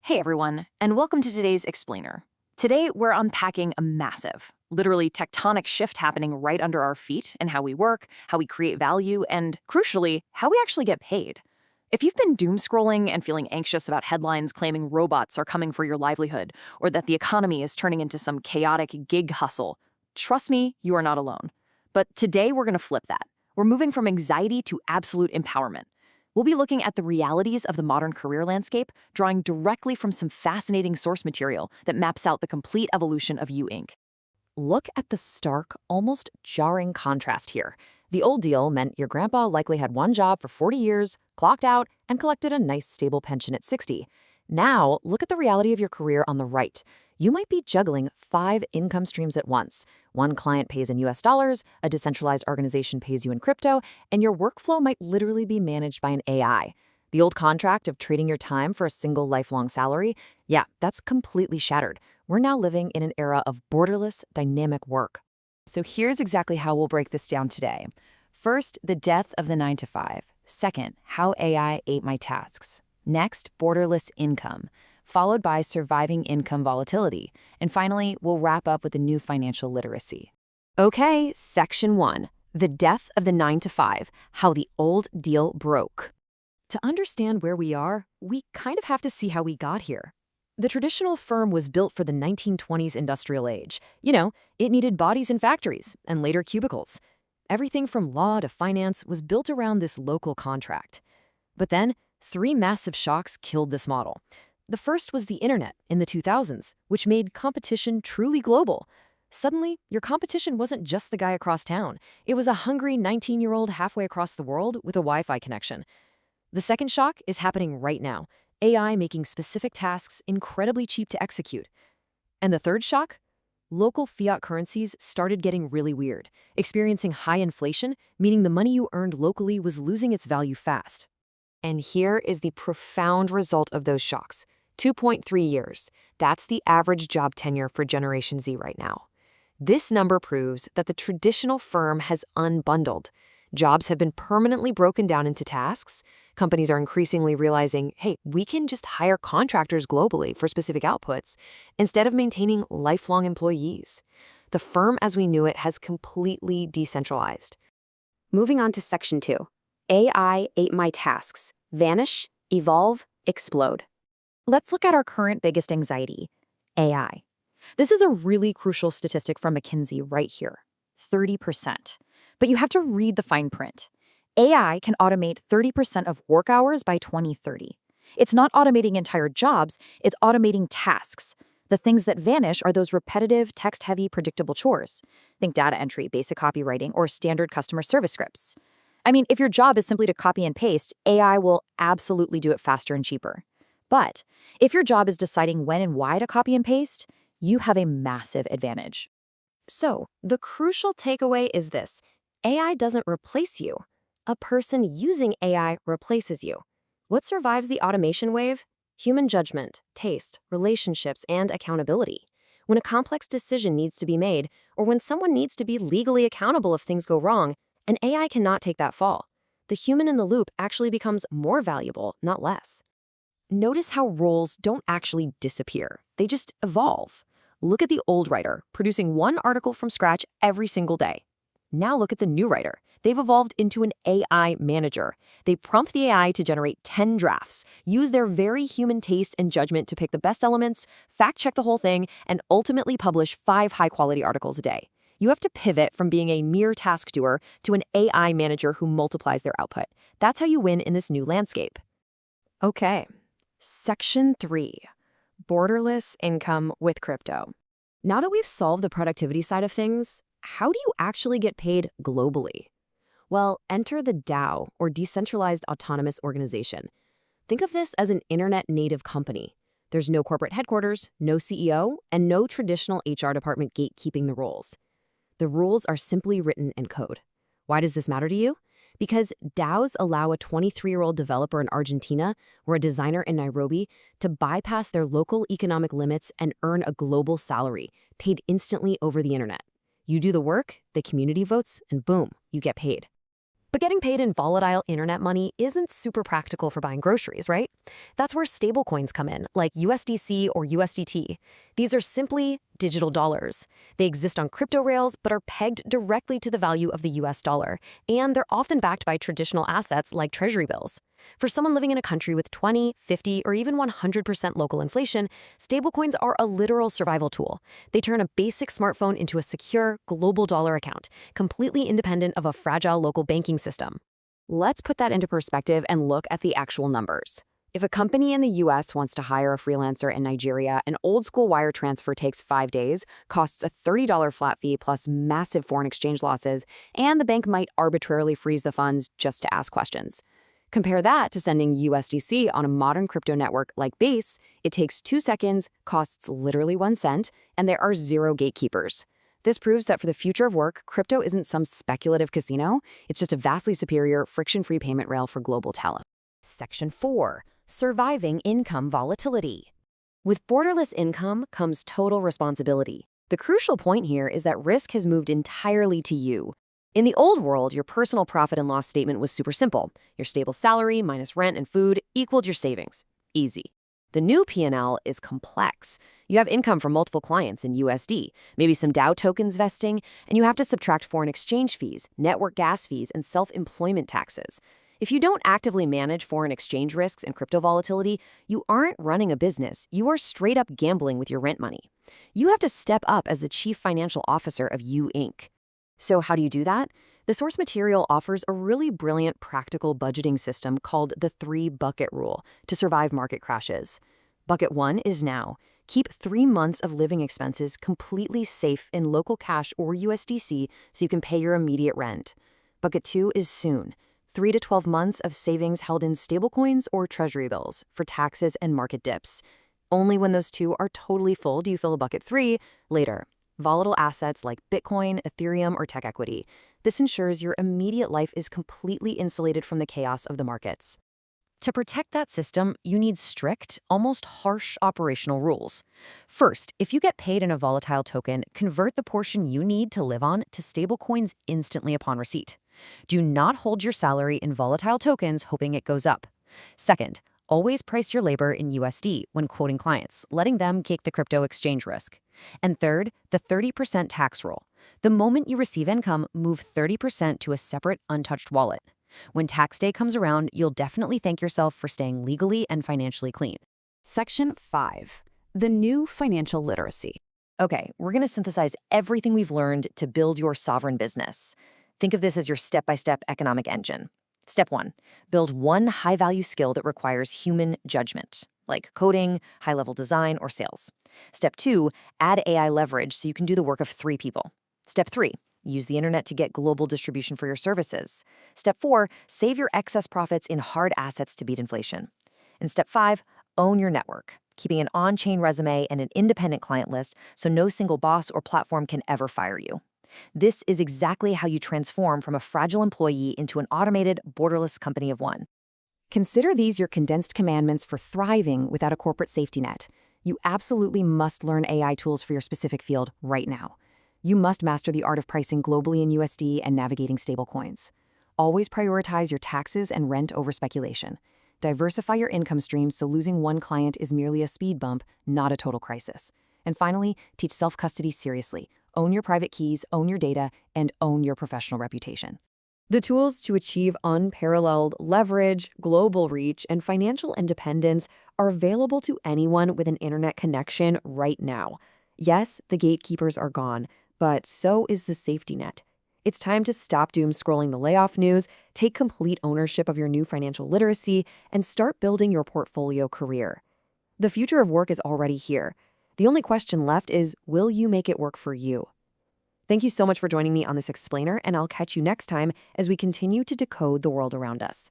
Hey everyone, and welcome to today's Explainer. Today, we're unpacking a massive, literally tectonic shift happening right under our feet in how we work, how we create value, and, crucially, how we actually get paid. If you've been doom scrolling and feeling anxious about headlines claiming robots are coming for your livelihood, or that the economy is turning into some chaotic gig hustle, trust me, you are not alone. But today, we're going to flip that. We're moving from anxiety to absolute empowerment. We'll be looking at the realities of the modern career landscape, drawing directly from some fascinating source material that maps out the complete evolution of You Inc. Look at the stark, almost jarring contrast here. The old deal meant your grandpa likely had one job for 40 years, clocked out, and collected a nice stable pension at 60. Now, look at the reality of your career on the right. You might be juggling 5 income streams at once. One client pays in US dollars, a decentralized organization pays you in crypto, and your workflow might literally be managed by an AI. The old contract of trading your time for a single lifelong salary, yeah, that's completely shattered. We're now living in an era of borderless, dynamic work. So here's exactly how we'll break this down today. First, the death of the 9-to-5. Second, how AI ate my tasks. Next, borderless income, followed by surviving income volatility. And finally, we'll wrap up with the new financial literacy. Okay, Section 1, the death of the 9-to-5, how the old deal broke. To understand where we are, we kind of have to see how we got here. The traditional firm was built for the 1920s industrial age. It needed bodies in factories and later cubicles. Everything from law to finance was built around this local contract. But then, 3 massive shocks killed this model. The first was the internet in the 2000s, which made competition truly global. Suddenly, your competition wasn't just the guy across town. It was a hungry 19-year-old halfway across the world with a Wi-Fi connection. The second shock is happening right now. AI making specific tasks incredibly cheap to execute. And the third shock? Local fiat currencies started getting really weird, experiencing high inflation, meaning the money you earned locally was losing its value fast. And here is the profound result of those shocks. 2.3 years. That's the average job tenure for Generation Z right now. This number proves that the traditional firm has unbundled. Jobs have been permanently broken down into tasks. Companies are increasingly realizing, hey, we can just hire contractors globally for specific outputs instead of maintaining lifelong employees. The firm as we knew it has completely decentralized. Moving on to Section 2. AI ate my tasks. Vanish, evolve, explode. Let's look at our current biggest anxiety, AI. This is a really crucial statistic from McKinsey right here, 30%. But you have to read the fine print. AI can automate 30% of work hours by 2030. It's not automating entire jobs, it's automating tasks. The things that vanish are those repetitive, text-heavy, predictable chores. Think data entry, basic copywriting, or standard customer service scripts. I mean, if your job is simply to copy and paste, AI will absolutely do it faster and cheaper. But if your job is deciding when and why to copy and paste, you have a massive advantage. So, the crucial takeaway is this. AI doesn't replace you. A person using AI replaces you. What survives the automation wave? Human judgment, taste, relationships, and accountability. When a complex decision needs to be made, or when someone needs to be legally accountable if things go wrong, an AI cannot take that fall. The human in the loop actually becomes more valuable, not less. Notice how roles don't actually disappear. They just evolve. Look at the old writer, producing one article from scratch every single day. Now look at the new writer. They've evolved into an AI manager. They prompt the AI to generate 10 drafts, use their very human taste and judgment to pick the best elements, fact-check the whole thing, and ultimately publish 5 high-quality articles a day. You have to pivot from being a mere task doer to an AI manager who multiplies their output. That's how you win in this new landscape. Okay, Section 3, borderless income with crypto. Now that we've solved the productivity side of things, how do you actually get paid globally? Well, enter the DAO, or Decentralized Autonomous Organization. Think of this as an internet-native company. There's no corporate headquarters, no CEO, and no traditional HR department gatekeeping the rules. The rules are simply written in code. Why does this matter to you? Because DAOs allow a 23-year-old developer in Argentina or a designer in Nairobi to bypass their local economic limits and earn a global salary, paid instantly over the internet. You do the work, the community votes, and boom, you get paid. But getting paid in volatile internet money isn't super practical for buying groceries, right? That's where stablecoins come in, like USDC or USDT. These are simply digital dollars. They exist on crypto rails but are pegged directly to the value of the US dollar, and they're often backed by traditional assets like treasury bills. For someone living in a country with 20, 50, or even 100% local inflation, stablecoins are a literal survival tool. They turn a basic smartphone into a secure, global dollar account, completely independent of a fragile local banking system. Let's put that into perspective and look at the actual numbers. If a company in the US wants to hire a freelancer in Nigeria, an old-school wire transfer takes 5 days, costs a $30 flat fee plus massive foreign exchange losses, and the bank might arbitrarily freeze the funds just to ask questions. Compare that to sending USDC on a modern crypto network like Base. It takes 2 seconds, costs literally 1 cent, and there are 0 gatekeepers. This proves that for the future of work, crypto isn't some speculative casino. It's just a vastly superior, friction-free payment rail for global talent. Section 4. Surviving income volatility. With borderless income comes total responsibility. The crucial point here is that risk has moved entirely to you. In the old world, your personal profit and loss statement was super simple. Your stable salary minus rent and food equaled your savings. Easy. The new P&L is complex. You have income from multiple clients in USD, maybe some DAO tokens vesting, and you have to subtract foreign exchange fees, network gas fees, and self-employment taxes. If you don't actively manage foreign exchange risks and crypto volatility, you aren't running a business. You are straight up gambling with your rent money. You have to step up as the chief financial officer of You Inc. So how do you do that? The source material offers a really brilliant practical budgeting system called the 3-bucket rule to survive market crashes. Bucket 1 is now. Keep 3 months of living expenses completely safe in local cash or USDC so you can pay your immediate rent. Bucket 2 is soon. 3 to 12 months of savings held in stablecoins or treasury bills for taxes and market dips. Only when those two are totally full do you fill a bucket 3 later. Volatile assets like Bitcoin, Ethereum, or tech equity. This ensures your immediate life is completely insulated from the chaos of the markets. To protect that system, you need strict, almost harsh operational rules. First, if you get paid in a volatile token, convert the portion you need to live on to stablecoins instantly upon receipt. Do not hold your salary in volatile tokens hoping it goes up. Second, always price your labor in USD when quoting clients, letting them take the crypto exchange risk. And third, the 30% tax rule. The moment you receive income, move 30% to a separate, untouched wallet. When tax day comes around, you'll definitely thank yourself for staying legally and financially clean. Section 5. The new financial literacy. Okay, we're going to synthesize everything we've learned to build your sovereign business. Think of this as your step-by-step economic engine. Step 1, build one high-value skill that requires human judgment, like coding, high-level design, or sales. Step 2, add AI leverage so you can do the work of 3 people. Step 3, use the internet to get global distribution for your services. Step 4, save your excess profits in hard assets to beat inflation. And Step 5, own your network, keeping an on-chain resume and an independent client list so no single boss or platform can ever fire you. This is exactly how you transform from a fragile employee into an automated, borderless company of one. Consider these your condensed commandments for thriving without a corporate safety net. You absolutely must learn AI tools for your specific field right now. You must master the art of pricing globally in USD and navigating stablecoins. Always prioritize your taxes and rent over speculation. Diversify your income streams so losing one client is merely a speed bump, not a total crisis. And finally, teach self-custody seriously. Own your private keys, own your data, and own your professional reputation. The tools to achieve unparalleled leverage, global reach, and financial independence are available to anyone with an internet connection right now. Yes, the gatekeepers are gone, but so is the safety net. It's time to stop doom scrolling the layoff news, take complete ownership of your new financial literacy, and start building your portfolio career. The future of work is already here. The only question left is, will you make it work for you? Thank you so much for joining me on this explainer, and I'll catch you next time as we continue to decode the world around us.